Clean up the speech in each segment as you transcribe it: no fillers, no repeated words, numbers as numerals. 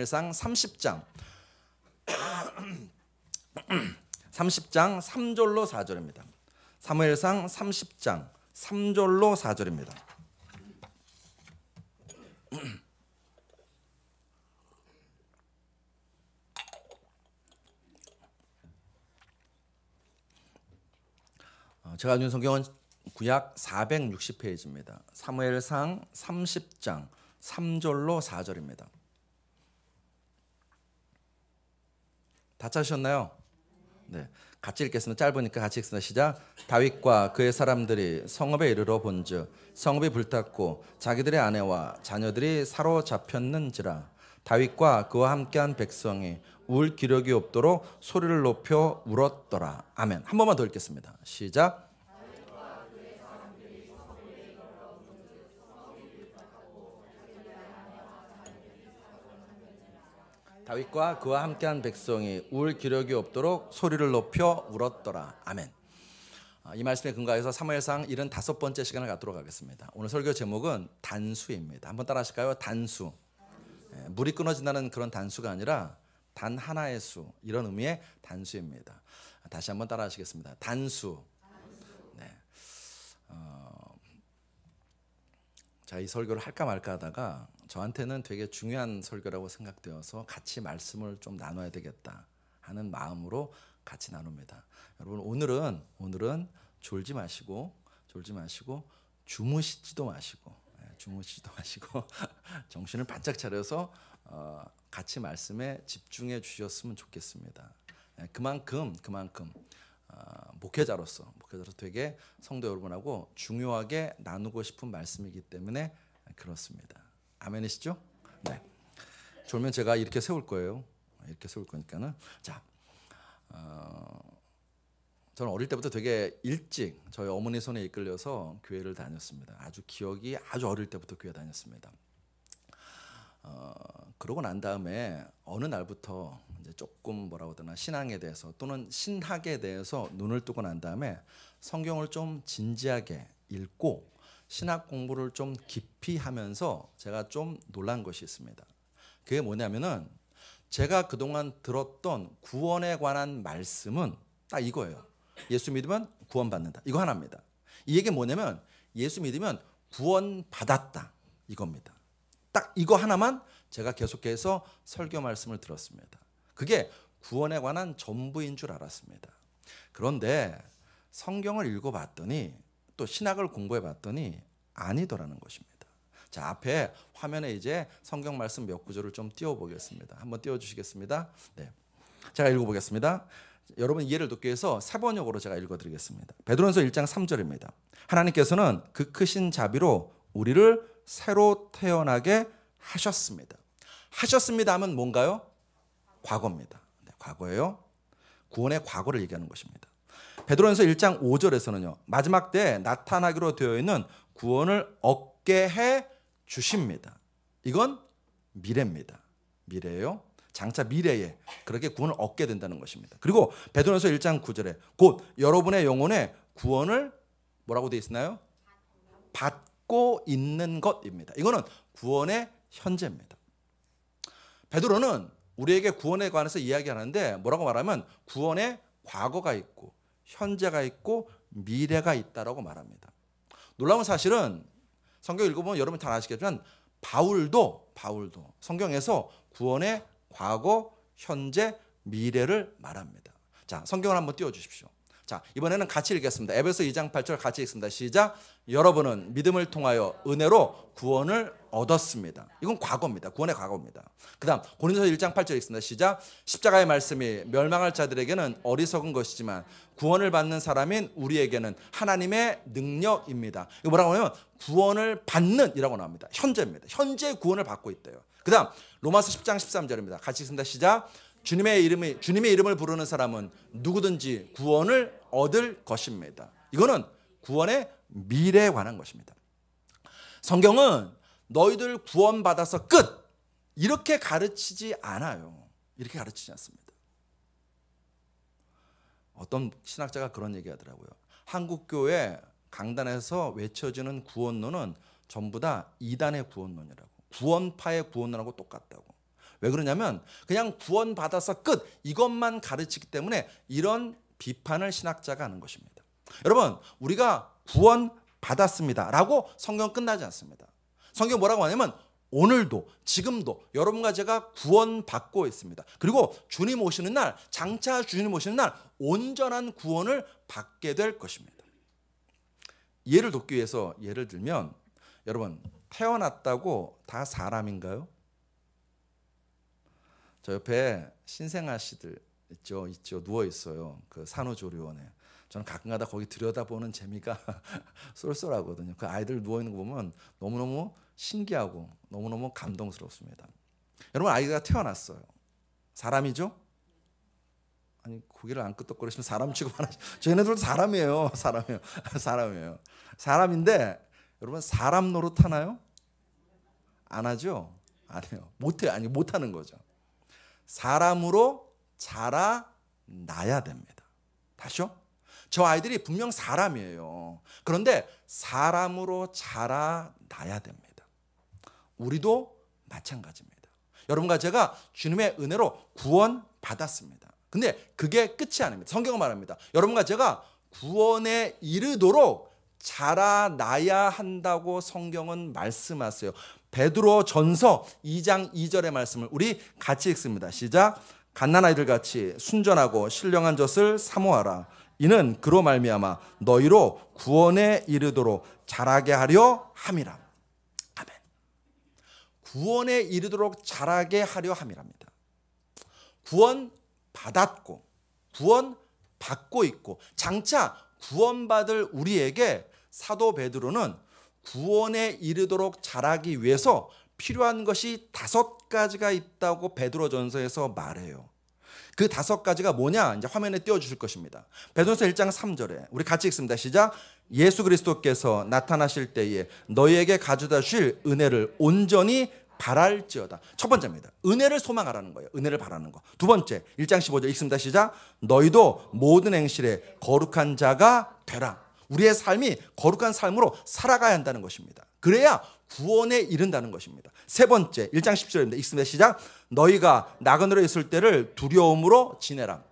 사무엘상 30장 30장 3절로 4절입니다. 사무엘상 30장 3절로 4절입니다. 제가 가진 성경은 구약 460페이지입니다. 사무엘상 30장 3절로 4절입니다. 다 찾으셨나요? 네, 같이 읽겠습니다. 짧으니까 같이 읽습니다. 시작. 다윗과 그의 사람들이 성읍에 이르러 본즉 성읍이 불탔고 자기들의 아내와 자녀들이 사로잡혔는지라. 다윗과 그와 함께한 백성이 울 기력이 없도록 소리를 높여 울었더라. 아멘. 한 번만 더 읽겠습니다. 시작. 다윗과 그와 함께한 백성이 울 기력이 없도록 소리를 높여 울었더라. 아멘. 이 말씀에 근거해서 사무엘상 75번째 시간을 갖도록 하겠습니다. 오늘 설교 제목은 단수입니다. 한번 따라 하실까요? 단수. 물이 끊어진다는 그런 단수가 아니라 단 하나의 수, 이런 의미의 단수입니다. 다시 한번 따라 하시겠습니다. 단수. 네. 자, 이 설교를 할까 말까 하다가 저한테는 되게 중요한 설교라고 생각되어서 같이 말씀을 좀 나눠야 되겠다 하는 마음으로 같이 나눕니다. 여러분, 오늘은 졸지 마시고 주무시지도 마시고 정신을 바짝 차려서 같이 말씀에 집중해 주셨으면 좋겠습니다. 그만큼 목회자로서 되게 성도 여러분하고 중요하게 나누고 싶은 말씀이기 때문에 그렇습니다. 아멘이시죠? 네. 졸면 제가 이렇게 세울 거예요. 이렇게 세울 거니까는. 자, 저는 어릴 때부터 되게 일찍 저희 어머니 손에 이끌려서 교회를 다녔습니다. 기억이 아주 어릴 때부터 교회 다녔습니다. 그러고 난 다음에 어느 날부터 이제 조금 뭐라고 하나 신앙에 대해서 또는 신학에 대해서 눈을 뜨고 난 다음에 성경을 좀 진지하게 읽고 신학 공부를 좀 깊이 하면서 제가 좀 놀란 것이 있습니다. 그게 뭐냐면은 제가 그동안 들었던 구원에 관한 말씀은 딱 이거예요. 예수 믿으면 구원받는다. 이거 하나입니다. 이 얘기가 뭐냐면 예수 믿으면 구원받았다. 이겁니다. 딱 이거 하나만 제가 계속해서 설교 말씀을 들었습니다. 그게 구원에 관한 전부인 줄 알았습니다. 그런데 성경을 읽어봤더니 또 신학을 공부해봤더니 아니더라는 것입니다. 자, 앞에 화면에 이제 성경 말씀 몇 구절을 좀 띄워보겠습니다. 한번 띄워주시겠습니다. 네, 제가 읽어보겠습니다. 여러분 이해를 돕기 위해서 사번역으로 제가 읽어드리겠습니다. 베드로전서 1장 3절입니다. 하나님께서는 그 크신 자비로 우리를 새로 태어나게 하셨습니다. 하셨습니다 하면 뭔가요? 과거입니다. 네, 과거예요. 구원의 과거를 얘기하는 것입니다. 베드로전서 1장 5절에서는요. 마지막 때에 나타나기로 되어 있는 구원을 얻게 해 주십니다. 이건 미래입니다. 미래예요. 장차 미래에 그렇게 구원을 얻게 된다는 것입니다. 그리고 베드로전서 1장 9절에 곧 여러분의 영혼의 구원을 뭐라고 되어 있나요? 받고 있는 것입니다. 이거는 구원의 현재입니다. 베드로는 우리에게 구원에 관해서 이야기하는데 뭐라고 말하면 구원의 과거가 있고 현재가 있고 미래가 있다라고 말합니다. 놀라운 사실은 성경 읽어보면 여러분 다 아시겠지만 바울도 성경에서 구원의 과거, 현재, 미래를 말합니다. 자, 성경을 한번 띄워주십시오. 자, 이번에는 같이 읽겠습니다. 에베소 2장 8절 같이 읽습니다. 시작. 여러분은 믿음을 통하여 은혜로 구원을 얻었습니다. 이건 과거입니다. 구원의 과거입니다. 그 다음 고린도서 1장 8절 읽습니다. 시작. 십자가의 말씀이 멸망할 자들에게는 어리석은 것이지만 구원을 받는 사람인 우리에게는 하나님의 능력입니다. 이거 뭐라고 하냐면 구원을 받는 이라고 나옵니다. 현재입니다. 현재 구원을 받고 있대요. 그 다음 로마서 10장 13절입니다. 같이 읽습니다. 시작. 주님의 이름을 부르는 사람은 누구든지 구원을 얻을 것입니다. 이거는 구원의 미래에 관한 것입니다. 성경은 너희들 구원받아서 끝 이렇게 가르치지 않아요. 이렇게 가르치지 않습니다. 어떤 신학자가 그런 얘기하더라고요. 한국교회 강단에서 외쳐지는 구원론은 전부 다 이단의 구원론이라고. 구원파의 구원론하고 똑같다고. 왜 그러냐면 그냥 구원받아서 끝 이것만 가르치기 때문에 이런 비판을 신학자가 하는 것입니다. 여러분, 우리가 구원받았습니다 라고 성경 끝나지 않습니다. 성경 뭐라고 하냐면 오늘도 지금도 여러분과 제가 구원받고 있습니다. 그리고 주님 오시는 날, 장차 주님 오시는 날 온전한 구원을 받게 될 것입니다. 예를 돕기 위해서 예를 들면, 여러분 태어났다고 다 사람인가요? 저 옆에 신생아씨들 있죠 누워 있어요. 그 산후조리원에. 저는 가끔가다 거기 들여다보는 재미가 쏠쏠하거든요. 그 아이들 누워 있는 거 보면 너무너무 신기하고 너무너무 감동스럽습니다. 여러분, 아이가 태어났어요. 사람이죠? 아니, 고개를 안 끄덕거리시면 사람 취급하나? 쟤네들도 사람이에요. 사람이에요. 사람인데 여러분, 사람 노릇하나요? 안 하죠? 안 해요. 못해요. 아니, 못하는 거죠. 사람으로 자라나야 됩니다. 다시요? 저 아이들이 분명 사람이에요. 그런데 사람으로 자라나야 됩니다. 우리도 마찬가지입니다. 여러분과 제가 주님의 은혜로 구원받았습니다. 근데 그게 끝이 아닙니다. 성경은 말합니다. 여러분과 제가 구원에 이르도록 자라나야 한다고 성경은 말씀하세요. 베드로 전서 2장 2절의 말씀을 우리 같이 읽습니다. 시작. 갓난아이들 같이 순전하고 신령한 젖을 사모하라. 이는 그로 말미암아 너희로 구원에 이르도록 자라게 하려 함이라. 아멘. 구원에 이르도록 자라게 하려 함이랍니다. 구원 받았고 구원 받고 있고 장차 구원받을 우리에게 사도 베드로는 구원에 이르도록 자라기 위해서 필요한 것이 5가지가 있다고 베드로전서에서 말해요. 그 5가지가 뭐냐? 이제 화면에 띄워주실 것입니다. 베드로서 1장 3절에 우리 같이 읽습니다. 시작. 예수 그리스도께서 나타나실 때에 너희에게 가져다 주실 은혜를 온전히 바랄지어다. 첫 번째입니다. 은혜를 소망하라는 거예요. 은혜를 바라는 거. 두 번째, 1장 15절 읽습니다. 시작. 너희도 모든 행실에 거룩한 자가 되라. 우리의 삶이 거룩한 삶으로 살아가야 한다는 것입니다. 그래야 구원에 이른다는 것입니다. 세 번째, 1장 10절입니다. 읽습니다. 시작. 너희가 나그네로 있을 때를 두려움으로 지내라.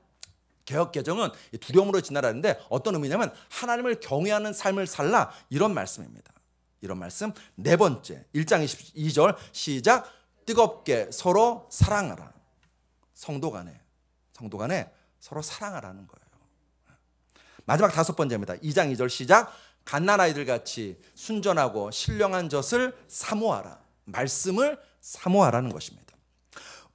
개역개정은 두려움으로 지내라는데 어떤 의미냐면 하나님을 경외하는 삶을 살라, 이런 말씀입니다. 이런 말씀. 네 번째, 1장 22절 시작. 뜨겁게 서로 사랑하라. 성도 간에 서로 사랑하라는 거예요. 마지막 5번째입니다. 2장 2절 시작. 갓난아이들 같이 순전하고 신령한 젖을 사모하라. 말씀을 사모하라는 것입니다.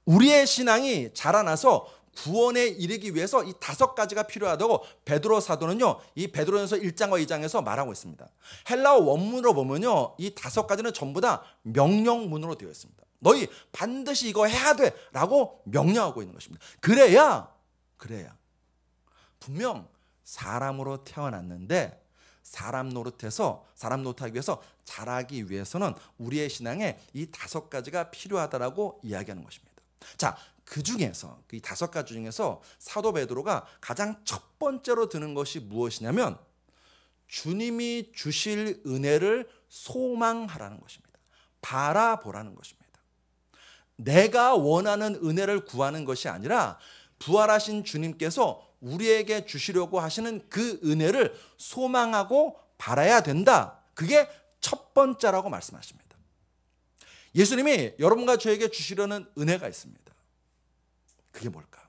우리의 신앙이 자라나서 구원에 이르기 위해서 이 5가지가 필요하다고 베드로 사도는요, 이 베드로전서 1장과 2장에서 말하고 있습니다. 헬라어 원문으로 보면요, 이 5가지는 전부 다 명령문으로 되어 있습니다. 너희 반드시 이거 해야 돼 라고 명령하고 있는 것입니다. 그래야 분명 사람으로 태어났는데 사람 노릇하기 위해서 자라기 위해서는 우리의 신앙에 이 5가지가 필요하다라고 이야기하는 것입니다. 자, 그 중에서 이 5가지 중에서 사도 베드로가 가장 첫 번째로 드는 것이 무엇이냐면 주님이 주실 은혜를 소망하라는 것입니다. 바라보라는 것입니다. 내가 원하는 은혜를 구하는 것이 아니라 부활하신 주님께서 우리에게 주시려고 하시는 그 은혜를 소망하고 바라야 된다. 그게 첫 번째라고 말씀하십니다. 예수님이 여러분과 저에게 주시려는 은혜가 있습니다. 그게 뭘까요?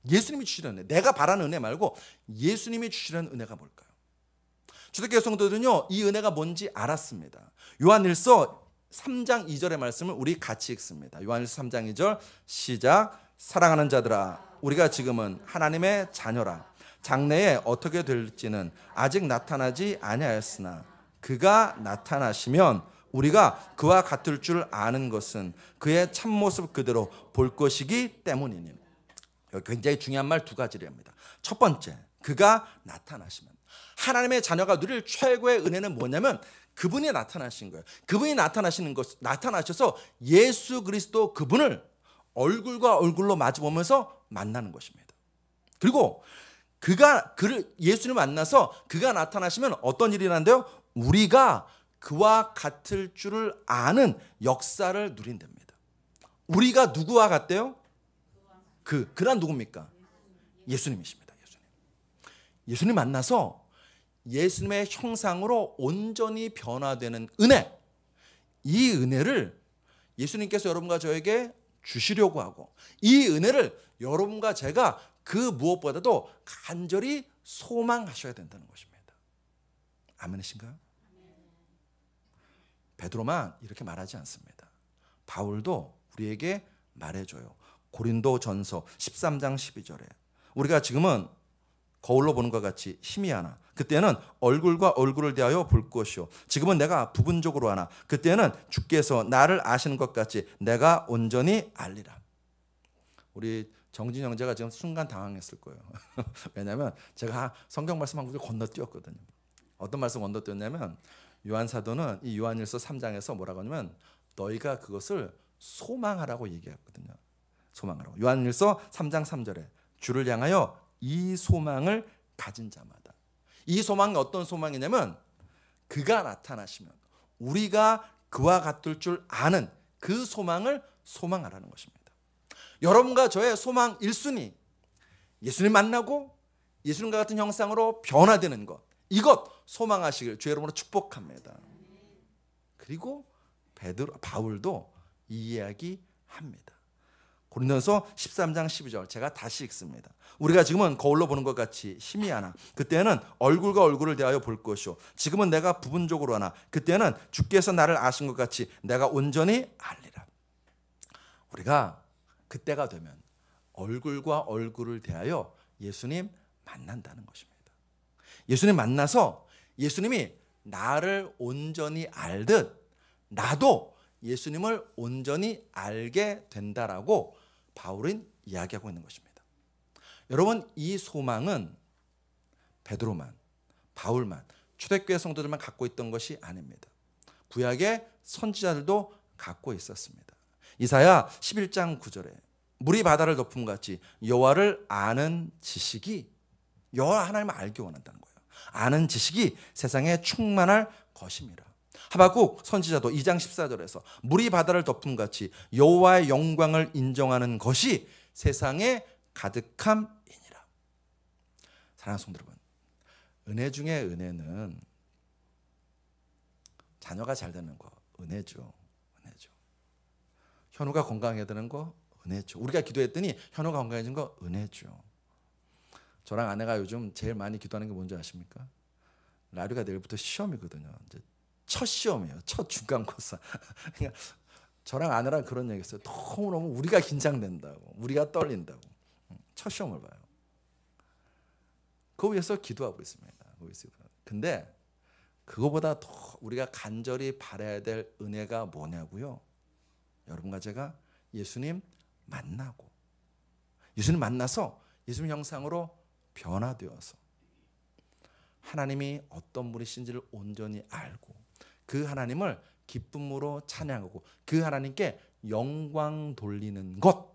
예수님이 주시려는 은혜, 내가 바라는 은혜 말고 예수님이 주시려는 은혜가 뭘까요? 초대교회 성도들은요, 이 은혜가 뭔지 알았습니다. 요한일서 3장 2절의 말씀을 우리 같이 읽습니다. 요한일서 3장 2절 시작. 사랑하는 자들아, 우리가 지금은 하나님의 자녀라. 장래에 어떻게 될지는 아직 나타나지 아니하였으나 그가 나타나시면 우리가 그와 같을 줄 아는 것은 그의 참모습 그대로 볼 것이기 때문이니. 여기 굉장히 중요한 말 2가지를 합니다. 첫 번째, 그가 나타나시면. 하나님의 자녀가 누릴 최고의 은혜는 뭐냐면 그분이 나타나신 거예요. 그분이 나타나셔서 예수 그리스도 그분을 얼굴과 얼굴로 마주보면서 만나는 것입니다. 그리고 예수님을 만나서 그가 나타나시면 어떤 일이 일어난대요? 우리가 그와 같을 줄을 아는 역사를 누린답니다. 우리가 누구와 같대요? 그란 누굽니까? 예수님이십니다. 예수님 만나서 예수님의 형상으로 온전히 변화되는 은혜, 이 은혜를 예수님께서 여러분과 저에게 주시려고 하고, 이 은혜를 여러분과 제가 그 무엇보다도 간절히 소망하셔야 된다는 것입니다. 아멘이신가요? 베드로만 이렇게 말하지 않습니다. 바울도 우리에게 말해줘요. 고린도전서 13장 12절에 우리가 지금은 거울로 보는 것 같이 희미하나 그때는 얼굴과 얼굴을 대하여 볼 것이요 지금은 내가 부분적으로 하나 그때는 주께서 나를 아시는 것 같이 내가 온전히 알리라. 우리 정진 형제가 지금 순간 당황했을 거예요. 왜냐하면 제가 성경 말씀 한 구절 건너뛰었거든요. 어떤 말씀 건너뛰었냐면 요한사도는 이 요한일서 3장에서 뭐라고 하냐면 너희가 그것을 소망하라고 얘기했거든요. 소망하라고. 요한일서 3장 3절에 주를 향하여 이 소망을 가진 자마다. 이 소망이 어떤 소망이냐면 그가 나타나시면 우리가 그와 같을 줄 아는 그 소망을 소망하라는 것입니다. 여러분과 저의 소망 1순위, 예수님 만나고 예수님과 같은 형상으로 변화되는 것, 이것 소망하시길 주의 이름으로 축복합니다. 그리고 바울도 이 이야기 합니다. 고린도전서 13장 12절 제가 다시 읽습니다. 우리가 지금은 거울로 보는 것 같이 희미하나 그때는 얼굴과 얼굴을 대하여 볼 것이요 지금은 내가 부분적으로 하나 그때는 주께서 나를 아신 것 같이 내가 온전히 알리라. 우리가 그때가 되면 얼굴과 얼굴을 대하여 예수님 만난다는 것입니다. 예수님 만나서 예수님이 나를 온전히 알듯 나도 예수님을 온전히 알게 된다라고 바울은 이야기하고 있는 것입니다. 여러분, 이 소망은 베드로만, 바울만, 초대교회 성도들만 갖고 있던 것이 아닙니다. 구약의 선지자들도 갖고 있었습니다. 이사야 11장 9절에 물이 바다를 덮음같이 여호와를 아는 지식이, 여호와 하나님을 알기 원한다는 거예요. 아는 지식이 세상에 충만할 것입니다. 하박국 선지자도 2장 14절에서 물이 바다를 덮음같이 여호와의 영광을 인정하는 것이 세상에 가득함이니라. 사랑하는 성도 여러분, 은혜 중에 은혜는 자녀가 잘 되는 거 은혜죠. 은혜죠. 현우가 건강해야 되는 거 은혜죠. 우리가 기도했더니 현우가 건강해진 거 은혜죠. 저랑 아내가 요즘 제일 많이 기도하는 게 뭔지 아십니까? 라류가 내일부터 시험이거든요. 이제 첫 시험이에요. 첫 중간고사. 그러니까 저랑 아내랑 그런 얘기했어요. 너무너무 우리가 긴장된다고, 우리가 떨린다고. 첫 시험을 봐요. 그거 위해서 기도하고 있습니다. 근데 그거보다 더 우리가 간절히 바라야 될 은혜가 뭐냐고요? 여러분과 제가 예수님 만나고, 예수님 만나서 예수님 형상으로 변화되어서 하나님이 어떤 분이신지를 온전히 알고 그 하나님을 기쁨으로 찬양하고 그 하나님께 영광 돌리는 것,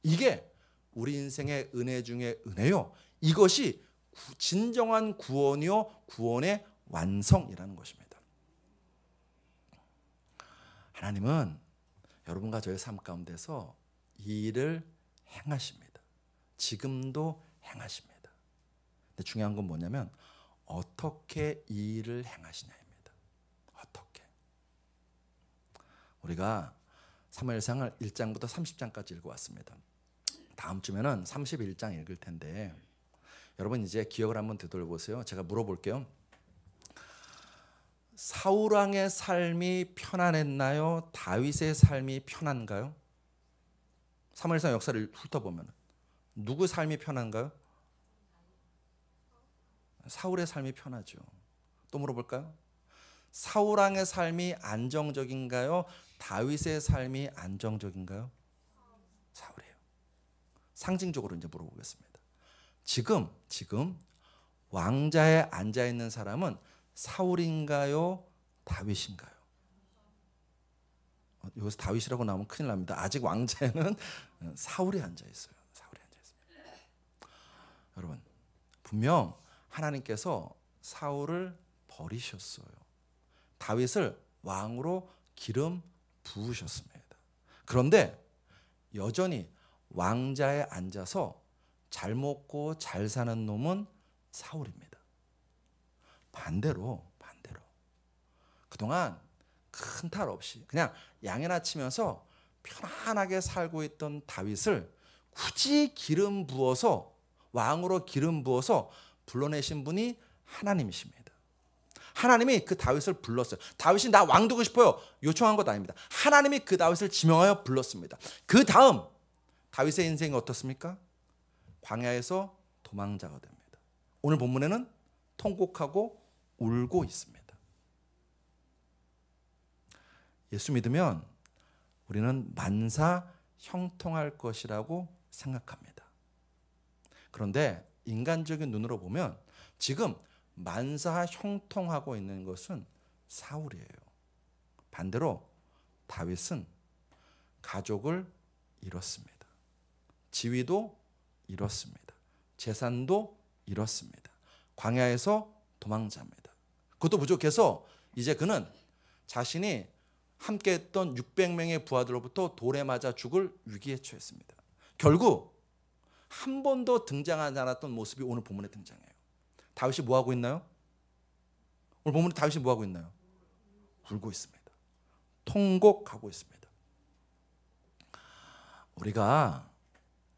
이게 우리 인생의 은혜 중에 은혜요. 이것이 진정한 구원이요 구원의 완성이라는 것입니다. 하나님은 여러분과 저의 삶 가운데서 이 일을 행하십니다. 지금도 행하십니다. 근데 중요한 건 뭐냐면 어떻게 이 일을 행하시냐입니다. 어떻게? 우리가 사무엘상을 1장부터 30장까지 읽어왔습니다. 다음 주면은 31장 읽을 텐데 여러분 이제 기억을 한번 되돌려보세요. 제가 물어볼게요. 사울 왕의 삶이 편안했나요? 다윗의 삶이 편한가요? 사무엘상 역사를 훑어보면 누구 삶이 편한가요? 사울의 삶이 편하죠. 또 물어볼까요? 사울 왕의 삶이 안정적인가요? 다윗의 삶이 안정적인가요? 사울이에요. 상징적으로 이제 물어보겠습니다. 지금 왕자에 앉아 있는 사람은 사울인가요? 다윗인가요? 여기서 다윗이라고 나오면 큰일 납니다. 아직 왕자에는 사울이 앉아 있어요. 사울이 앉아 있습니다. 여러분, 분명 하나님께서 사울을 버리셨어요. 다윗을 왕으로 기름 부으셨습니다. 그런데 여전히 왕자에 앉아서 잘 먹고 잘 사는 놈은 사울입니다. 반대로 그동안 큰 탈 없이 그냥 양이나 치면서 편안하게 살고 있던 다윗을 굳이 기름 부어서 왕으로 기름 부어서 불러내신 분이 하나님이십니다. 하나님이 그 다윗을 불렀어요. 다윗이 나 왕 되고 싶어요 요청한 것 아닙니다. 하나님이 그 다윗을 지명하여 불렀습니다. 그 다음 다윗의 인생이 어떻습니까? 광야에서 도망자가 됩니다. 오늘 본문에는 통곡하고 울고 있습니다. 예수 믿으면 우리는 만사 형통할 것이라고 생각합니다. 그런데 인간적인 눈으로 보면 지금 만사 형통하고 있는 것은 사울이에요. 반대로 다윗은 가족을 잃었습니다. 지위도 잃었습니다. 재산도 잃었습니다. 광야에서 도망자입니다. 그것도 부족해서 이제 그는 자신이 함께했던 600명의 부하들로부터 돌에 맞아 죽을 위기에 처했습니다. 결국 한 번도 등장하지 않았던 모습이 오늘 본문에 등장해요. 다윗이 뭐하고 있나요? 오늘 본문에 다윗이 뭐하고 있나요? 울고 있습니다. 통곡하고 있습니다. 우리가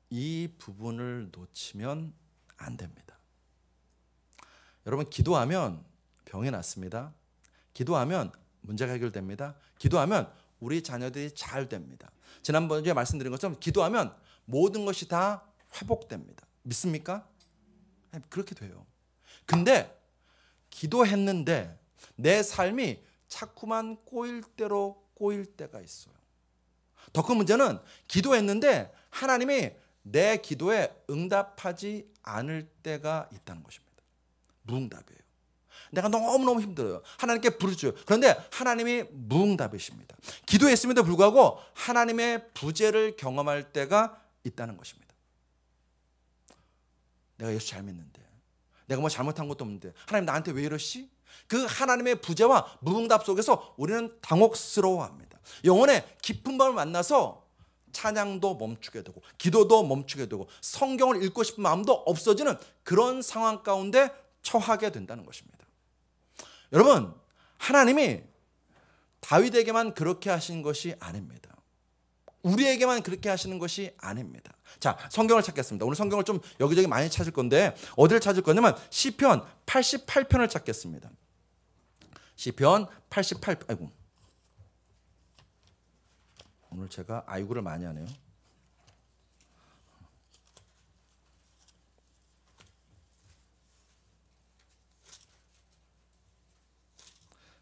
이 부분을 놓치면 안 됩니다. 여러분, 기도하면 병이 낫습니다. 기도하면 문제가 해결됩니다. 기도하면 우리 자녀들이 잘 됩니다. 지난번에 말씀드린 것처럼 기도하면 모든 것이 다 회복됩니다. 믿습니까? 그렇게 돼요. 근데 기도했는데 내 삶이 자꾸만 꼬일 대로 꼬일 때가 있어요. 더 큰 문제는 기도했는데 하나님이 내 기도에 응답하지 않을 때가 있다는 것입니다. 무응답이에요. 내가 너무너무 힘들어요. 하나님께 부르짖어요. 그런데 하나님이 무응답이십니다. 기도했음에도 불구하고 하나님의 부재를 경험할 때가 있다는 것입니다. 내가 예수 잘 믿는데, 내가 뭐 잘못한 것도 없는데 하나님 나한테 왜 이러시? 그 하나님의 부재와 무응답 속에서 우리는 당혹스러워합니다. 영혼의 깊은 밤을 만나서 찬양도 멈추게 되고 기도도 멈추게 되고 성경을 읽고 싶은 마음도 없어지는 그런 상황 가운데 처하게 된다는 것입니다. 여러분, 하나님이 다윗에게만 그렇게 하신 것이 아닙니다. 우리에게만 그렇게 하시는 것이 아닙니다. 자, 성경을 찾겠습니다. 오늘 성경을 좀 여기저기 많이 찾을 건데 어디를 찾을 거냐면 시편 88편을 찾겠습니다. 시편 88편. 아이고. 오늘 제가 아이고를 많이 하네요.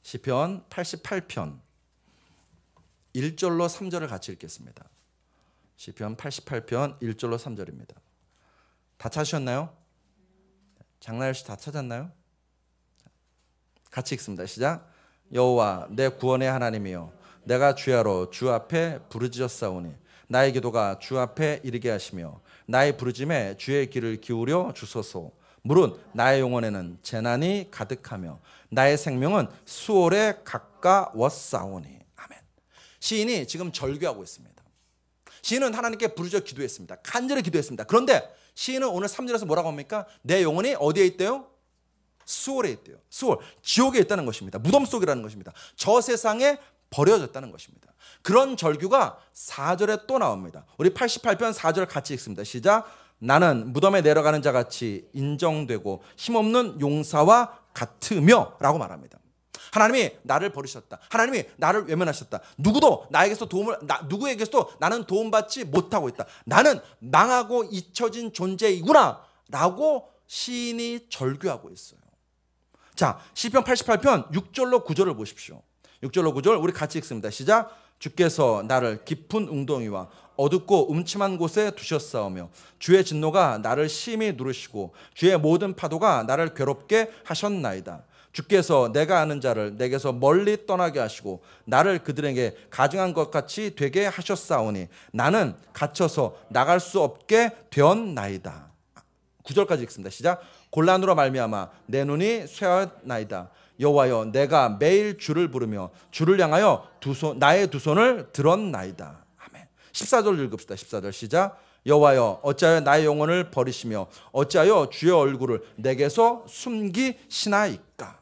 시편 88편 1절로 3절을 같이 읽겠습니다. 시편 88편 1절로 3절입니다. 다 찾으셨나요? 장나열 씨 다 찾았나요? 같이 읽습니다. 시작. 여호와 내 구원의 하나님이여, 내가 주야로 주 앞에 부르짖었사오니 나의 기도가 주 앞에 이르게 하시며 나의 부르짖음에 주의 귀를 기울여 주소서. 물은 나의 영혼에는 재난이 가득하며 나의 생명은 수월에 가까웠사오니. 아멘. 시인이 지금 절규하고 있습니다. 시인은 하나님께 부르짖어 기도했습니다. 간절히 기도했습니다. 그런데 시인은 오늘 3절에서 뭐라고 합니까? 내 영혼이 어디에 있대요? 수월에 있대요. 수월, 지옥에 있다는 것입니다. 무덤 속이라는 것입니다. 저 세상에 버려졌다는 것입니다. 그런 절규가 4절에 또 나옵니다. 우리 88편 4절 같이 읽습니다. 시작. 나는 무덤에 내려가는 자같이 인정되고 힘없는 용사와 같으며 라고 말합니다. 하나님이 나를 버리셨다. 하나님이 나를 외면하셨다. 누구에게서도 나는 도움받지 못하고 있다. 나는 망하고 잊혀진 존재이구나 라고 시인이 절규하고 있어요. 자, 시편 88편 6절로 9절을 보십시오. 6절로 9절 우리 같이 읽습니다. 시작. 주께서 나를 깊은 웅덩이와 어둡고 음침한 곳에 두셨사오며 주의 진노가 나를 심히 누르시고 주의 모든 파도가 나를 괴롭게 하셨나이다. 주께서 내가 아는 자를 내게서 멀리 떠나게 하시고 나를 그들에게 가증한 것 같이 되게 하셨사오니 나는 갇혀서 나갈 수 없게 되었나이다. 9절까지 읽습니다. 시작. 곤란으로 말미암아 내 눈이 쇠하였나이다. 여호와여, 내가 매일 주를 부르며 주를 향하여 나의 두 손을 들었나이다. 아멘. 14절 읽읍시다. 14절 시작. 여호와여 어찌하여 나의 영혼을 버리시며 어찌하여 주의 얼굴을 내게서 숨기시나이까.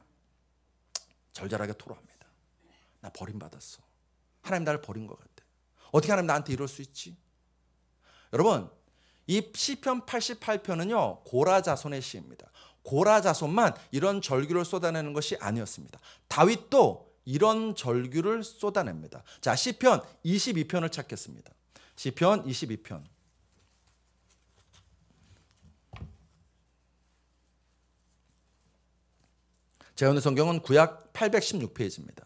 절절하게 토로합니다. 나 버림받았어. 하나님 나를 버린 것 같아. 어떻게 하나님 나한테 이럴 수 있지? 여러분, 이 시편 88편은요 고라 자손의 시입니다. 고라 자손만 이런 절규를 쏟아내는 것이 아니었습니다. 다윗도 이런 절규를 쏟아냅니다. 자, 시편 22편을 찾겠습니다. 시편 22편. 제가 오늘 성경은 구약 816페이지입니다.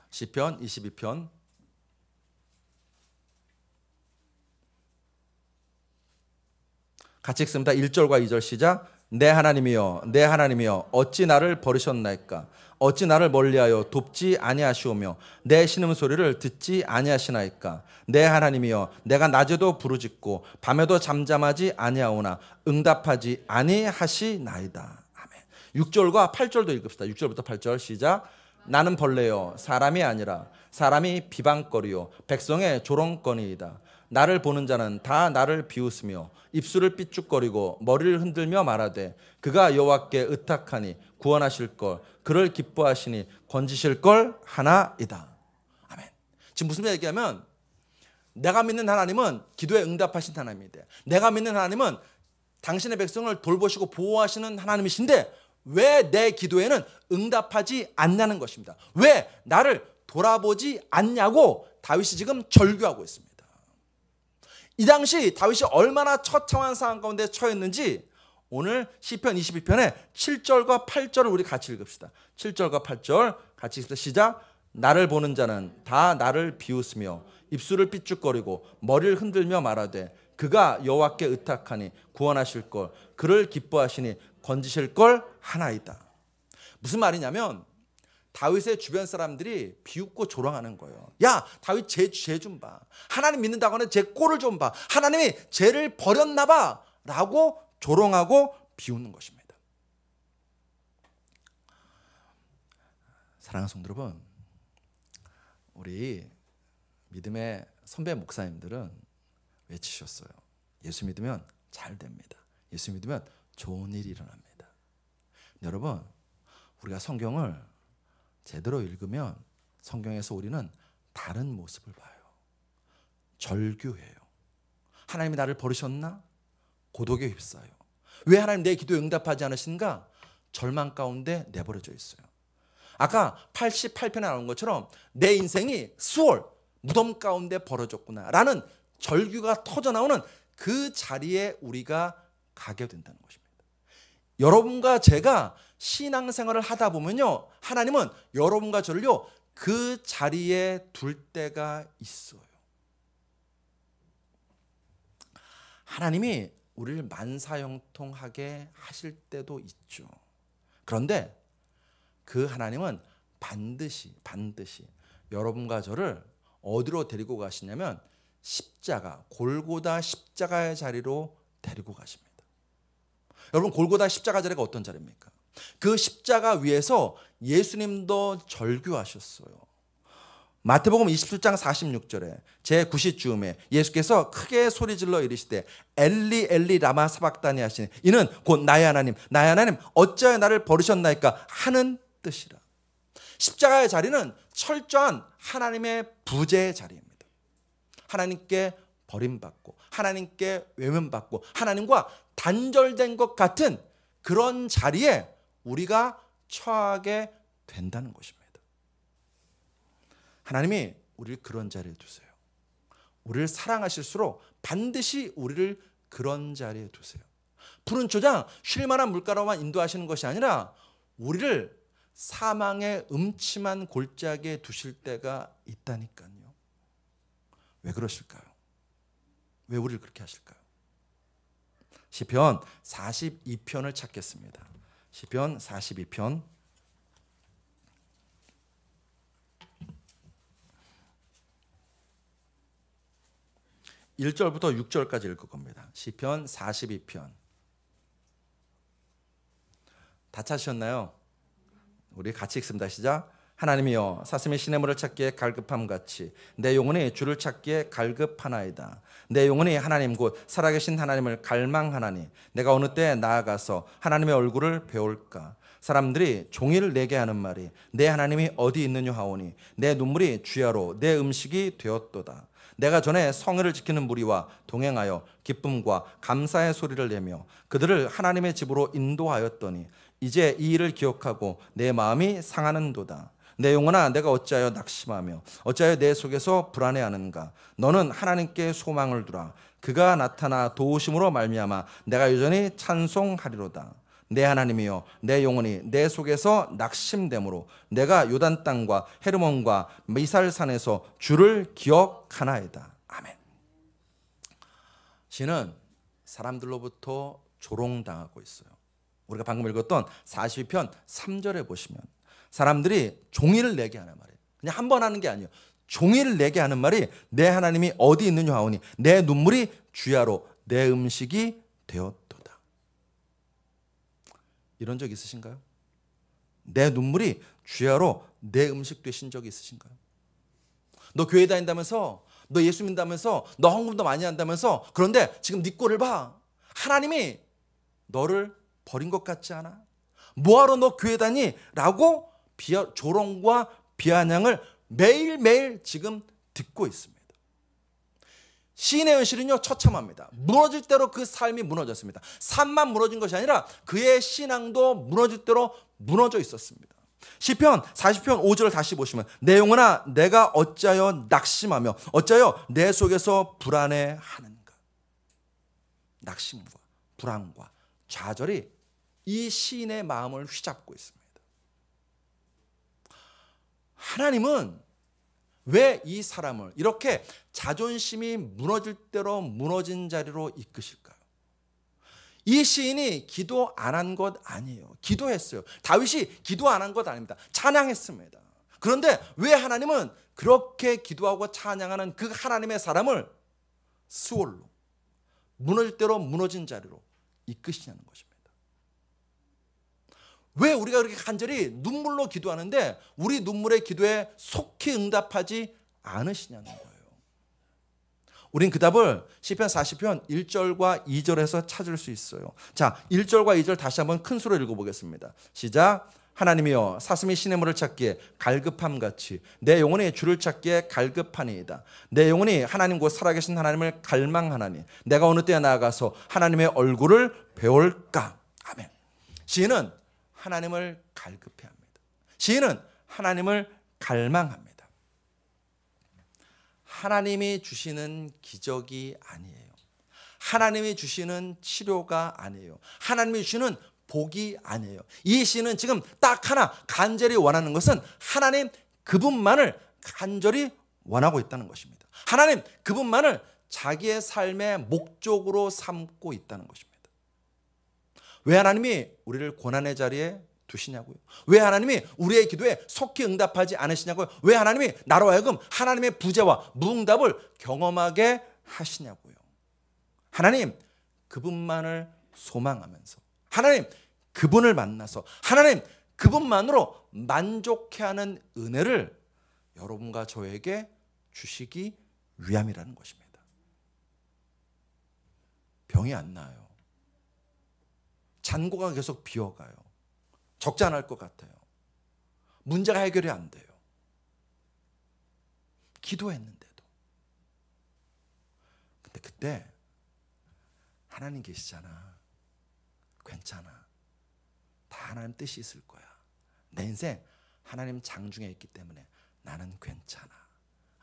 시편 22편. 같이 읽습니다. 1절과 2절 시작. 내 하나님이여 내 하나님이여 어찌 나를 버리셨나이까. 어찌 나를 멀리하여 돕지 아니하시오며 내 신음소리를 듣지 아니하시나이까. 내 하나님이여 내가 낮에도 부르짖고 밤에도 잠잠하지 아니하오나 응답하지 아니하시나이다. 아멘. 6절과 8절도 읽읍시다. 6절부터 8절 시작. 나는 벌레요 사람이 아니라 사람이 비방거리요 백성의 조롱거리이다. 나를 보는 자는 다 나를 비웃으며 입술을 삐죽거리고 머리를 흔들며 말하되 그가 여호와께 의탁하니 구원하실 걸 그를 기뻐하시니 건지실 걸 하나이다. 아멘. 지금 무슨 얘기하면 내가 믿는 하나님은 기도에 응답하신 하나님이다. 내가 믿는 하나님은 당신의 백성을 돌보시고 보호하시는 하나님이신데 왜 내 기도에는 응답하지 않냐는 것입니다. 왜 나를 돌아보지 않냐고 다윗이 지금 절규하고 있습니다. 이 당시 다윗이 얼마나 처참한 상황 가운데 처했는지 오늘 시편 22편의 7절과 8절을 우리 같이 읽읍시다. 7절과 8절 같이 읽읍시다. 시작. 나를 보는 자는 다 나를 비웃으며 입술을 삐죽거리고 머리를 흔들며 말하되 그가 여호와께 의탁하니 구원하실 걸 그를 기뻐하시니 건지실 걸 하나이다. 무슨 말이냐면 다윗의 주변 사람들이 비웃고 조롱하는 거예요. 야, 다윗 죄 좀 봐. 하나님 믿는다고 하는 제 꼴을 좀 봐. 하나님이 죄를 버렸나 봐. 라고 조롱하고 비웃는 것입니다. 사랑하는 성도 여러분, 우리 믿음의 선배 목사님들은 외치셨어요. 예수 믿으면 잘 됩니다. 예수 믿으면 좋은 일이 일어납니다. 여러분, 우리가 성경을 제대로 읽으면 성경에서 우리는 다른 모습을 봐요. 절규해요. 하나님이 나를 버리셨나? 고독에 휩싸요. 왜 하나님 내 기도에 응답하지 않으신가? 절망 가운데 내버려져 있어요. 아까 88편에 나온 것처럼 내 인생이 수월 무덤 가운데 벌어졌구나 라는 절규가 터져나오는 그 자리에 우리가 가게 된다는 것입니다. 여러분과 제가 신앙생활을 하다 보면요, 하나님은 여러분과 저를요 그 자리에 둘 때가 있어요. 하나님이 우리를 만사형통하게 하실 때도 있죠. 그런데 그 하나님은 반드시 여러분과 저를 어디로 데리고 가시냐면 십자가, 골고다 십자가의 자리로 데리고 가십니다. 여러분, 골고다 십자가 자리가 어떤 자리입니까? 그 십자가 위에서 예수님도 절규하셨어요. 마태복음 27장 46절에 제9시쯤에 예수께서 크게 소리질러 이르시되 엘리 엘리 라마 사박다니 하시니 이는 곧 나의 하나님 어찌하여 나를 버리셨나이까 하는 뜻이라. 십자가의 자리는 철저한 하나님의 부재의 자리입니다. 하나님께 버림받고 하나님께 외면받고 하나님과 단절된 것 같은 그런 자리에 우리가 처하게 된다는 것입니다. 하나님이 우리를 그런 자리에 두세요. 우리를 사랑하실수록 반드시 우리를 그런 자리에 두세요. 푸른 초장, 쉴만한 물가로만 인도하시는 것이 아니라 우리를 사망의 음침한 골짜기에 두실 때가 있다니까요. 왜 그러실까요? 왜 우리를 그렇게 하실까요? 시편 42편을 찾겠습니다. 시편 42편. (1절부터) (6절까지) 읽을 겁니다. 시편 42편. 다 찾으셨나요? 우리 같이 읽습니다. 시작. 하나님이여 사슴이 시냇물을 찾기에 갈급함같이 내 영혼이 주를 찾기에 갈급하나이다. 내 영혼이 하나님 곧 살아계신 하나님을 갈망하나니 내가 어느 때에 나아가서 하나님의 얼굴을 배울까. 사람들이 종일 내게 하는 말이 내 하나님이 어디 있느냐 하오니 내 눈물이 주야로 내 음식이 되었도다. 내가 전에 성회를 지키는 무리와 동행하여 기쁨과 감사의 소리를 내며 그들을 하나님의 집으로 인도하였더니 이제 이 일을 기억하고 내 마음이 상하는도다. 내 영혼아 내가 어찌하여 낙심하며 어찌하여 내 속에서 불안해하는가. 너는 하나님께 소망을 두라. 그가 나타나 도우심으로 말미암아 내가 여전히 찬송하리로다. 내 하나님이여 내 영혼이 내 속에서 낙심되므로 내가 요단 땅과 헤르몬과 미살산에서 주를 기억하나이다. 아멘. 시는 사람들로부터 조롱당하고 있어요. 우리가 방금 읽었던 42편 3절에 보시면 사람들이 종이를 내게 하는 말이에요. 그냥 한 번 하는 게 아니에요. 종이를 내게 하는 말이 내 하나님이 어디 있느냐 하오니 내 눈물이 주야로 내 음식이 되었도다. 이런 적 있으신가요? 내 눈물이 주야로 내 음식 되신 적이 있으신가요? 너 교회 다닌다면서, 너 예수 믿는다면서, 너 헌금도 많이 한다면서, 그런데 지금 네 꼴을 봐. 하나님이 너를 버린 것 같지 않아? 뭐하러 너 교회 다니? 라고 조롱과 비아냥을 매일매일 지금 듣고 있습니다. 시인의 현실은요 처참합니다. 무너질 대로 그 삶이 무너졌습니다. 삶만 무너진 것이 아니라 그의 신앙도 무너질 대로 무너져 있었습니다. 시편 40편 5절을 다시 보시면 내 영혼아 내가 어찌하여 낙심하며 어찌하여 내 속에서 불안해하는가. 낙심과 불안과 좌절이 이 시인의 마음을 휘잡고 있습니다. 하나님은 왜 이 사람을 이렇게 자존심이 무너질 대로 무너진 자리로 이끄실까요? 이 시인이 기도 안 한 것 아니에요. 기도했어요. 다윗이 기도 안 한 것 아닙니다. 찬양했습니다. 그런데 왜 하나님은 그렇게 기도하고 찬양하는 그 하나님의 사람을 스올로 무너질 대로 무너진 자리로 이끄시냐는 것입니다. 왜 우리가 그렇게 간절히 눈물로 기도하는데 우리 눈물의 기도에 속히 응답하지 않으시냐는 거예요. 우린 그 답을 시편 40편 1절과 2절에서 찾을 수 있어요. 자, 1절과 2절 다시 한번 큰 소리로 읽어보겠습니다. 시작. 하나님이여 사슴이 시냇물을 찾기에 갈급함같이 내 영혼이 주를 찾기에 갈급하니이다. 내 영혼이 하나님 곧 살아계신 하나님을 갈망하나니 내가 어느 때에 나아가서 하나님의 얼굴을 배울까. 아멘. 시인은 하나님을 갈급해합니다. 시인은 하나님을 갈망합니다. 하나님이 주시는 기적이 아니에요. 하나님이 주시는 치료가 아니에요. 하나님이 주시는 복이 아니에요. 이 시인은 지금 딱 하나 간절히 원하는 것은 하나님 그분만을 간절히 원하고 있다는 것입니다. 하나님 그분만을 자기의 삶의 목적으로 삼고 있다는 것입니다. 왜 하나님이 우리를 고난의 자리에 두시냐고요? 왜 하나님이 우리의 기도에 속히 응답하지 않으시냐고요? 왜 하나님이 나로 하여금 하나님의 부재와 무응답을 경험하게 하시냐고요? 하나님 그분만을 소망하면서 하나님 그분을 만나서 하나님 그분만으로 만족해하는 은혜를 여러분과 저에게 주시기 위함이라는 것입니다. 병이 안 나아요. 잔고가 계속 비어가요. 적지 않을 것 같아요. 문제가 해결이 안 돼요. 기도했는데도. 근데 그때 하나님 계시잖아. 괜찮아. 다 하나님 뜻이 있을 거야. 내 인생 하나님 장중에 있기 때문에 나는 괜찮아.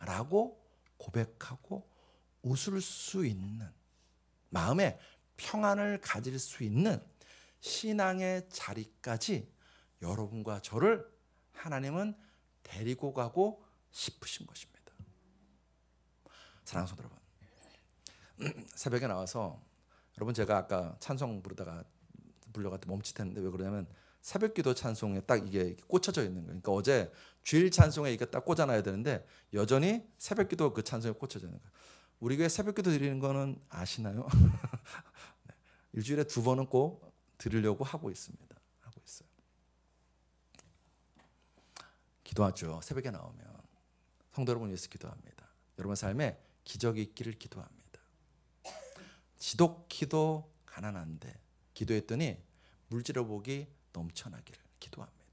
라고 고백하고 웃을 수 있는 마음에 평안을 가질 수 있는 신앙의 자리까지 여러분과 저를 하나님은 데리고 가고 싶으신 것입니다. 사랑하는 성도 여러분, 새벽에 나와서 여러분 제가 아까 찬송 부르려고 멈칫했는데 왜 그러냐면 새벽기도 찬송에 딱 이게 꽂혀져 있는 거예요. 그러니까 어제 주일 찬송에 이게 딱 꽂아놔야 되는데 여전히 새벽기도 그 찬송에 꽂혀져 있는 거예요. 우리 교회 새벽기도 드리는 거는 아시나요? 일주일에 2번은 꼭 드리려고 하고 있습니다. 하고 있어요. 기도하죠. 새벽에 나오면 성도 여러분 위해서 기도합니다. 여러분 삶에 기적이 있기를 기도합니다. 지독히도 가난한데 기도했더니 물질의복이 넘쳐나기를 기도합니다.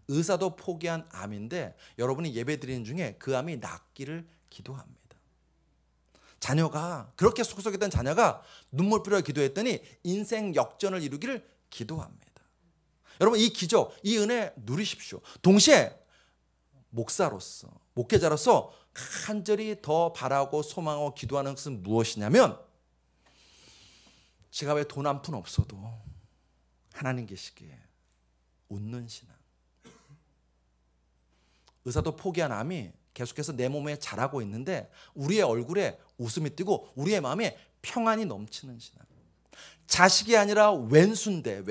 의사도 포기한 암인데 여러분이 예배드리는 중에 그 암이 낫기를 기도합니다. 자녀가 그렇게 속썩이던 자녀가 눈물흘려 기도했더니 인생 역전을 이루기를 기도합니다. 여러분 이 기적, 이 은혜 누리십시오. 동시에 목사로서, 목회자로서 간절히 더 바라고 소망하고 기도하는 것은 무엇이냐면 지갑에 돈 한 푼 없어도 하나님 계시기에 웃는 신앙. 의사도 포기한 암이 계속해서 내 몸에 자라고 있는데 우리의 얼굴에 웃음이 띄고 우리의 마음에 평안이 넘치는 신앙. 자식이 아니라 왼수인데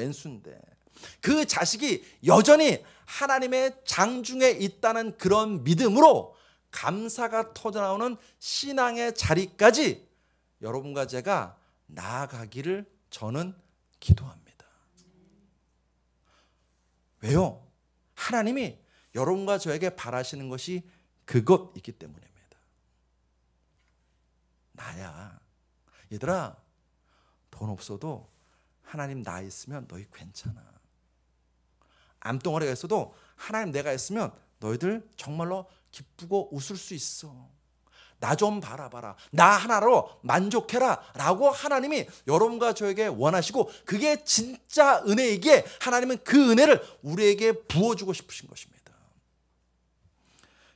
그 자식이 여전히 하나님의 장중에 있다는 그런 믿음으로 감사가 터져나오는 신앙의 자리까지 여러분과 제가 나아가기를 저는 기도합니다. 왜요? 하나님이 여러분과 저에게 바라시는 것이 그것이기 때문입니다. 나야. 얘들아, 돈 없어도 하나님 나 있으면 너희 괜찮아. 암덩어리가 있어도 하나님 내가 있으면 너희들 정말로 기쁘고 웃을 수 있어. 나 좀 바라봐라. 나 하나로 만족해라 라고 하나님이 여러분과 저에게 원하시고 그게 진짜 은혜이기에 하나님은 그 은혜를 우리에게 부어주고 싶으신 것입니다.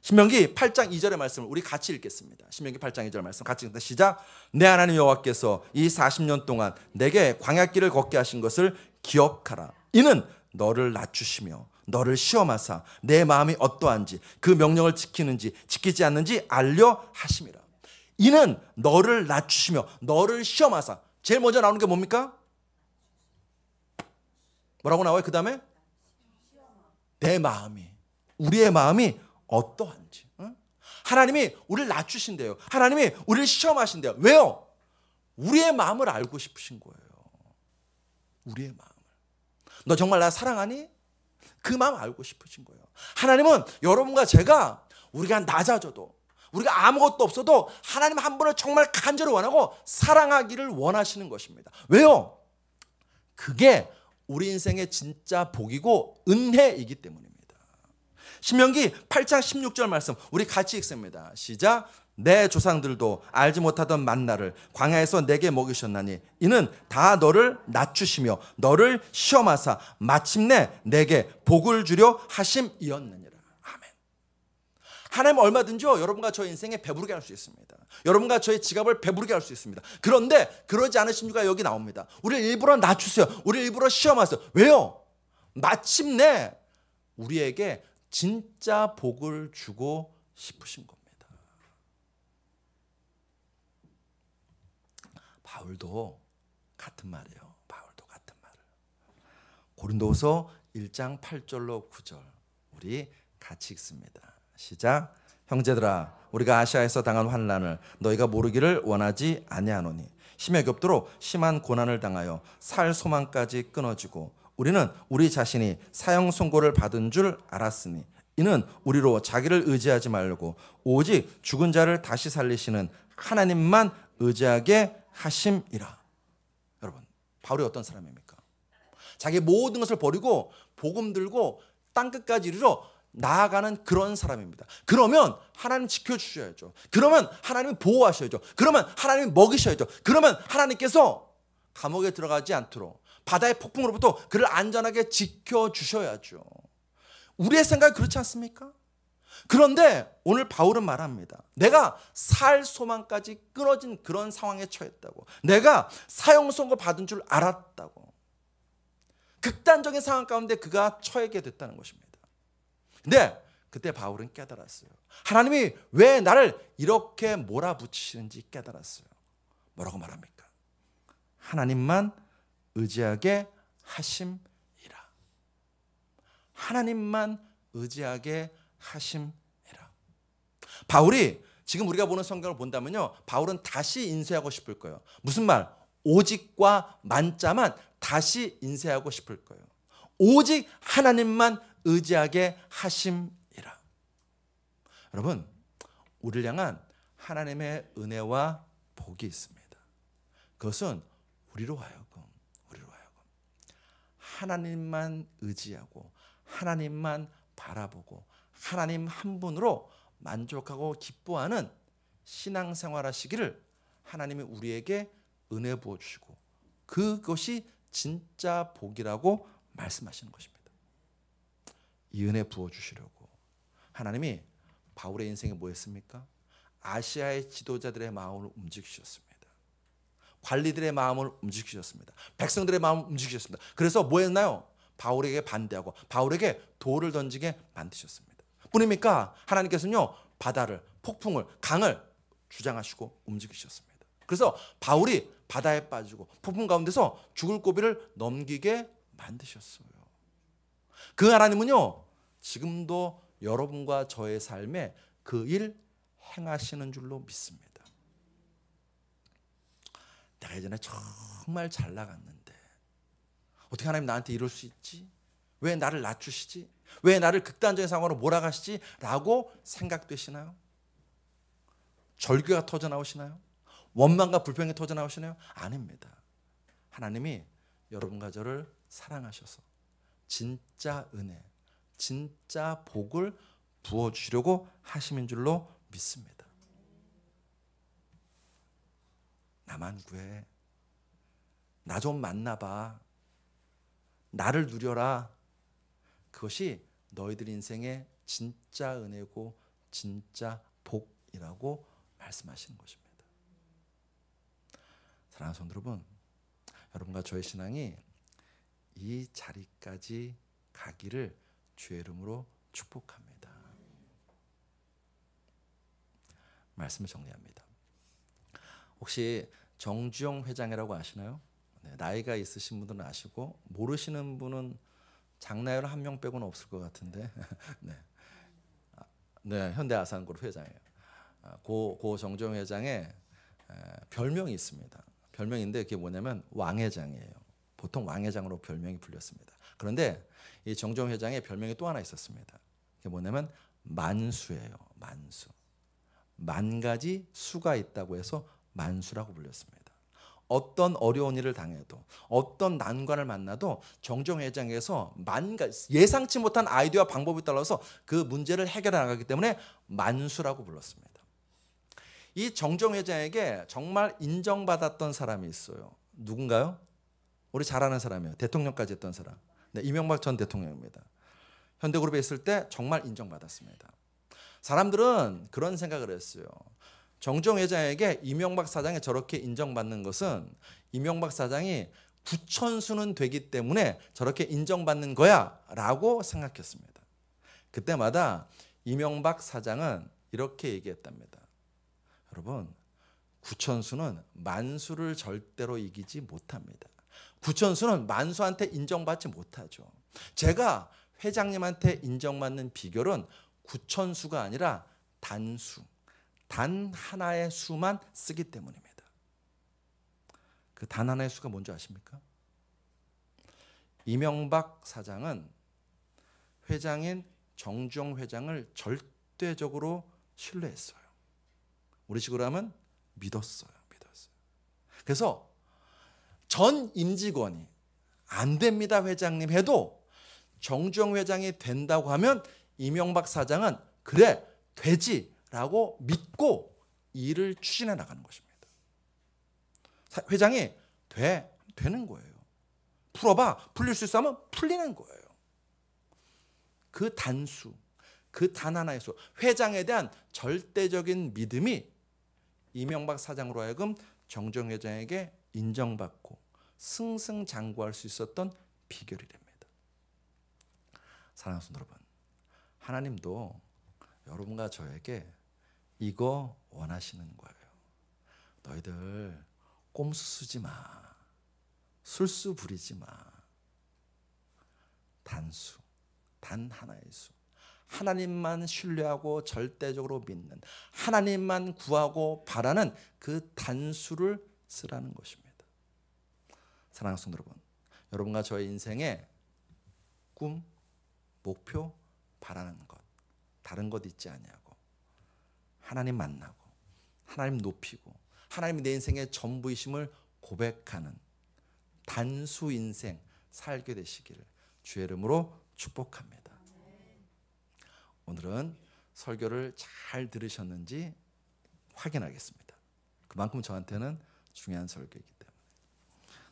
신명기 8장 2절의 말씀을 우리 같이 읽겠습니다. 신명기 8장 2절 말씀 같이 읽습니다. 시작. 내 하나님 여호와께서 이 40년 동안 내게 광야길을 걷게 하신 것을 기억하라. 이는 너를 낮추시며 너를 시험하사 내 마음이 어떠한지 그 명령을 지키는지 지키지 않는지 알려 하심이라. 이는 너를 낮추시며 너를 시험하사. 제일 먼저 나오는 게 뭡니까? 뭐라고 나와요? 그 다음에 내 마음이, 우리의 마음이 어떠한지. 하나님이 우리를 낮추신대요. 하나님이 우리를 시험하신대요. 왜요? 우리의 마음을 알고 싶으신 거예요. 우리의 마음을. 너 정말 나 사랑하니? 그 마음 알고 싶으신 거예요. 하나님은 여러분과 제가 우리가 낮아져도 우리가 아무것도 없어도 하나님 한 분을 정말 간절히 원하고 사랑하기를 원하시는 것입니다. 왜요? 그게 우리 인생의 진짜 복이고 은혜이기 때문입니다. 신명기 8장 16절 말씀 우리 같이 읽습니다. 시작. 내 조상들도 알지 못하던 만나를 광야에서 내게 먹이셨나니 이는 다 너를 낮추시며 너를 시험하사 마침내 내게 복을 주려 하심이었느니라. 아멘. 하나님 얼마든지요 여러분과 저의 인생에 배부르게 할 수 있습니다. 여러분과 저의 지갑을 배부르게 할 수 있습니다. 그런데 그러지 않으신 이유가 여기 나옵니다. 우리를 일부러 낮추세요. 우리를 일부러 시험하세요. 왜요? 마침내 우리에게 진짜 복을 주고 싶으신 겁니다. 바울도 같은 말이에요. 바울도 같은 말을. 고린도서 1장 8절로 9절 우리 같이 읽습니다. 시작. 형제들아 우리가 아시아에서 당한 환난을 너희가 모르기를 원하지 아니하노니 힘에 겹도록 심한 고난을 당하여 살 소망까지 끊어지고 우리는 우리 자신이 사형 선고를 받은 줄 알았으니 이는 우리로 자기를 의지하지 말고 오직 죽은 자를 다시 살리시는 하나님만 의지하게 하심이라. 여러분 바울이 어떤 사람입니까? 자기 모든 것을 버리고 복음 들고 땅끝까지 이르러 나아가는 그런 사람입니다. 그러면 하나님 지켜주셔야죠. 그러면 하나님이 보호하셔야죠. 그러면 하나님이 먹이셔야죠. 그러면 하나님께서 감옥에 들어가지 않도록 바다의 폭풍으로부터 그를 안전하게 지켜주셔야죠. 우리의 생각이 그렇지 않습니까? 그런데 오늘 바울은 말합니다. 내가 살 소망까지 끊어진 그런 상황에 처했다고. 내가 사형 선고 받은 줄 알았다고. 극단적인 상황 가운데 그가 처하게 됐다는 것입니다. 근데 그때 바울은 깨달았어요. 하나님이 왜 나를 이렇게 몰아붙이시는지 깨달았어요. 뭐라고 말합니까? 하나님만 의지하게 하심이라. 하나님만 의지하게 하심이라. 바울이 지금 우리가 보는 성경을 본다면요, 바울은 다시 인쇄하고 싶을 거예요. 무슨 말? 오직과 만자만 다시 인쇄하고 싶을 거예요. 오직 하나님만 의지하게 하심이라. 여러분, 우리를 향한 하나님의 은혜와 복이 있습니다. 그것은 우리로 하여금 하나님만 의지하고 하나님만 바라보고 하나님 한 분으로 만족하고 기뻐하는 신앙생활 하시기를 하나님이 우리에게 은혜 부어주시고 그것이 진짜 복이라고 말씀하시는 것입니다. 이 은혜 부어주시려고 하나님이 바울의 인생에 뭐 했습니까? 아시아의 지도자들의 마음을 움직이셨습니다. 관리들의 마음을 움직이셨습니다. 백성들의 마음을 움직이셨습니다. 그래서 뭐 했나요? 바울에게 반대하고 바울에게 돌을 던지게 만드셨습니다. 뿐입니까? 하나님께서는요, 바다를, 폭풍을, 강을 주장하시고 움직이셨습니다. 그래서 바울이 바다에 빠지고 폭풍 가운데서 죽을 고비를 넘기게 만드셨어요. 그 하나님은요, 지금도 여러분과 저의 삶에 그 일 행하시는 줄로 믿습니다. 내가 예전에 정말 잘 나갔는데 어떻게 하나님 나한테 이럴 수 있지? 왜 나를 낮추시지? 왜 나를 극단적인 상황으로 몰아가시지? 라고 생각되시나요? 절규가 터져나오시나요? 원망과 불평이 터져나오시나요? 아닙니다. 하나님이 여러분과 저를 사랑하셔서 진짜 은혜, 진짜 복을 부어주시려고 하심인 줄로 믿습니다. 나만 구해. 나 좀 만나봐. 나를 누려라. 그것이 너희들 인생의 진짜 은혜고 진짜 복이라고 말씀하시는 것입니다. 사랑하는 성도 여러분, 여러분과 저의 신앙이 이 자리까지 가기를 주의 이름으로 축복합니다. 말씀을 정리합니다. 혹시 정주영 회장이라고 아시나요? 네, 나이가 있으신 분들은 아시고 모르시는 분은 장나열 한 명 빼고는 없을 것 같은데 네. 네, 현대아산그룹 회장이에요. 고 정주영 회장의 별명이 있습니다. 별명인데 그게 뭐냐면 왕회장이에요. 보통 왕회장으로 별명이 불렸습니다. 그런데 이 정주영 회장의 별명이 또 하나 있었습니다. 그게 뭐냐면 만수예요. 만수. 만 가지 수가 있다고 해서 만수라고 불렸습니다. 어떤 어려운 일을 당해도 어떤 난관을 만나도 정주영 회장에서 예상치 못한 아이디어와 방법이 따라서 그 문제를 해결해 나가기 때문에 만수라고 불렀습니다. 이 정주영 회장에게 정말 인정받았던 사람이 있어요. 누군가요? 우리 잘 아는 사람이에요. 대통령까지 했던 사람. 네, 이명박 전 대통령입니다. 현대그룹에 있을 때 정말 인정받았습니다. 사람들은 그런 생각을 했어요. 정주영 회장에게 이명박 사장이 저렇게 인정받는 것은 이명박 사장이 구천수는 되기 때문에 저렇게 인정받는 거야 라고 생각했습니다. 그때마다 이명박 사장은 이렇게 얘기했답니다. 여러분, 구천수는 만수를 절대로 이기지 못합니다. 구천수는 만수한테 인정받지 못하죠. 제가 회장님한테 인정받는 비결은 구천수가 아니라 단수, 단 하나의 수만 쓰기 때문입니다. 그 단 하나의 수가 뭔지 아십니까? 이명박 사장은 회장인 정주영 회장을 절대적으로 신뢰했어요. 우리 식으로 하면 믿었어요. 그래서 전 임직원이 안 됩니다 회장님 해도 정주영 회장이 된다고 하면 이명박 사장은 그래 되지라고 믿고 일을 추진해 나가는 것입니다. 회장이 되는 거예요. 풀어봐. 풀릴 수 있으면 풀리는 거예요. 그 단수, 그 단 하나의 수, 회장에 대한 절대적인 믿음이 이명박 사장으로 하여금 정주영 회장에게 인정받고 승승장구할 수 있었던 비결이 됩니다. 사랑하는 성도 여러분, 하나님도 여러분과 저에게 이거 원하시는 거예요. 너희들 꼼수 쓰지 마. 술수 부리지 마. 단수, 단 하나의 수. 하나님만 신뢰하고 절대적으로 믿는, 하나님만 구하고 바라는 그 단수를 쓰라는 것입니다. 사랑하는 성도 여러분, 여러분과 저의 인생에 꿈, 목표, 바라는 것, 다른 것 있지 아니하고 하나님 만나고 하나님 높이고 하나님이 내 인생의 전부이심을 고백하는 단수 인생 살게 되시기를 주의 이름으로 축복합니다. 오늘은 설교를 잘 들으셨는지 확인하겠습니다. 그만큼 저한테는 중요한 설교이기 때문에.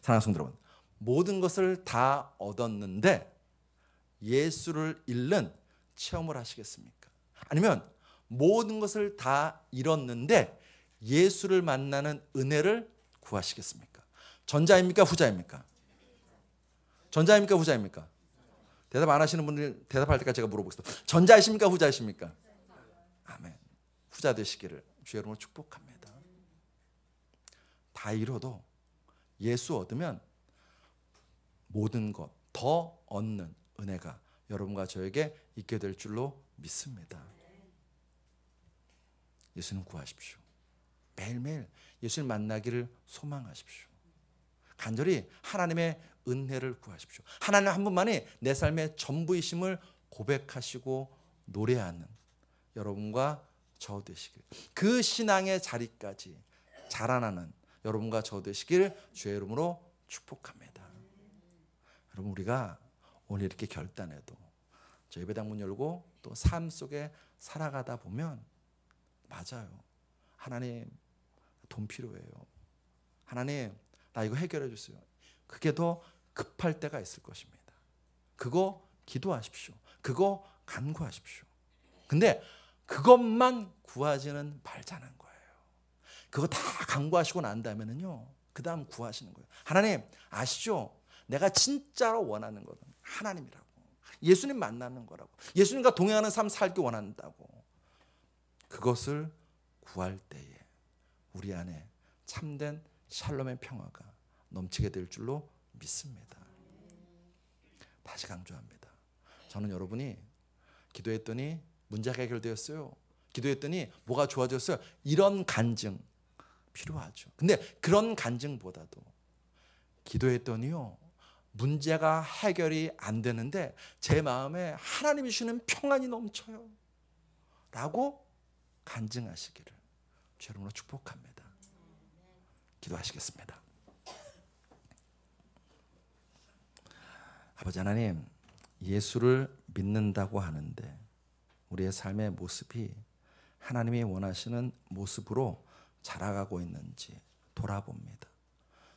사랑하는 성도 여러분, 모든 것을 다 얻었는데 예수를 잃는 체험을 하시겠습니까? 아니면 모든 것을 다 잃었는데 예수를 만나는 은혜를 구하시겠습니까? 전자입니까? 후자입니까? 전자입니까? 후자입니까? 대답 안 하시는 분들 대답할 때까지 제가 물어보겠습니다. 전자이십니까? 후자이십니까? 아멘. 후자 되시기를 주의 이름으로 축복합니다. 다 잃어도 예수 얻으면 모든 것 더 얻는 은혜가 여러분과 저에게 있게 될 줄로 믿습니다. 예수님 구하십시오. 매일매일 예수님 만나기를 소망하십시오. 간절히 하나님의 은혜를 구하십시오. 하나님 한 분만이 내 삶의 전부이심을 고백하시고 노래하는 여러분과 저 되시길, 그 신앙의 자리까지 자라나는 여러분과 저 되시길 주의 이름으로 축복합니다. 여러분, 우리가 오늘 이렇게 결단해도 저 예배당 문 열고 또 삶 속에 살아가다 보면 맞아요. 하나님, 돈 필요해요. 하나님, 나 이거 해결해 주세요. 그게 더 급할 때가 있을 것입니다. 그거 기도하십시오. 그거 간구하십시오. 근데 그것만 구하지는 말자는 거예요. 그거 다 간구하시고 난 다음에는요, 그 다음 구하시는 거예요. 하나님, 아시죠? 내가 진짜로 원하는 것은 하나님이라고. 예수님 만나는 거라고. 예수님과 동행하는 삶 살기 원한다고. 그것을 구할 때에 우리 안에 참된 샬롬의 평화가 넘치게 될 줄로 믿습니다. 다시 강조합니다. 저는 여러분이 기도했더니 문제가 해결되었어요, 기도했더니 뭐가 좋아졌어요, 이런 간증 필요하죠. 근데 그런 간증보다도 기도했더니요, 문제가 해결이 안 되는데 제 마음에 하나님이 주시는 평안이 넘쳐요 라고 간증하시기를 주의 이름으로 축복합니다. 기도하시겠습니다. 아버지 하나님, 예수를 믿는다고 하는데 우리의 삶의 모습이 하나님이 원하시는 모습으로 자라가고 있는지 돌아봅니다.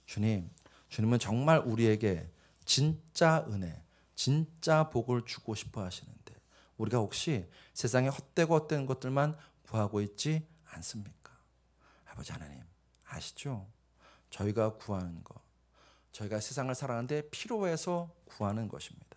주님, 주님은 정말 우리에게 진짜 은혜, 진짜 복을 주고 싶어 하시는데 우리가 혹시 세상에 헛되고 것들만 구하고 있지 않습니까? 아버지 하나님, 아시죠? 저희가 구하는 것, 저희가 세상을 살아가는데 필요해서 구하는 것입니다.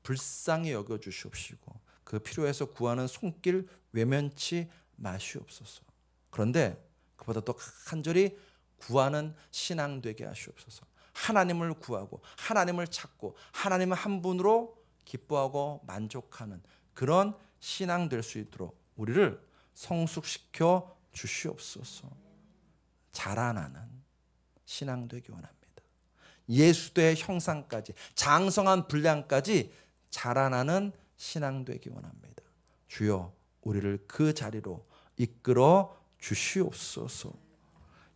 불쌍히 여겨주시옵시고 그 필요해서 구하는 손길 외면치 마시옵소서. 그런데 그보다 또 간절히 구하는 신앙 되게 하시옵소서. 하나님을 구하고 하나님을 찾고 하나님을 한 분으로 기뻐하고 만족하는 그런 신앙 될 수 있도록 우리를 성숙시켜 주시옵소서. 자라나는 신앙 되기 원합니다. 예수의 형상까지, 장성한 분량까지 자라나는 신앙 되기 원합니다. 주여, 우리를 그 자리로 이끌어 주시옵소서.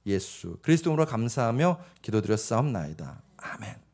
예수 그리스도로 감사하며 기도드렸사옵나이다. 아멘.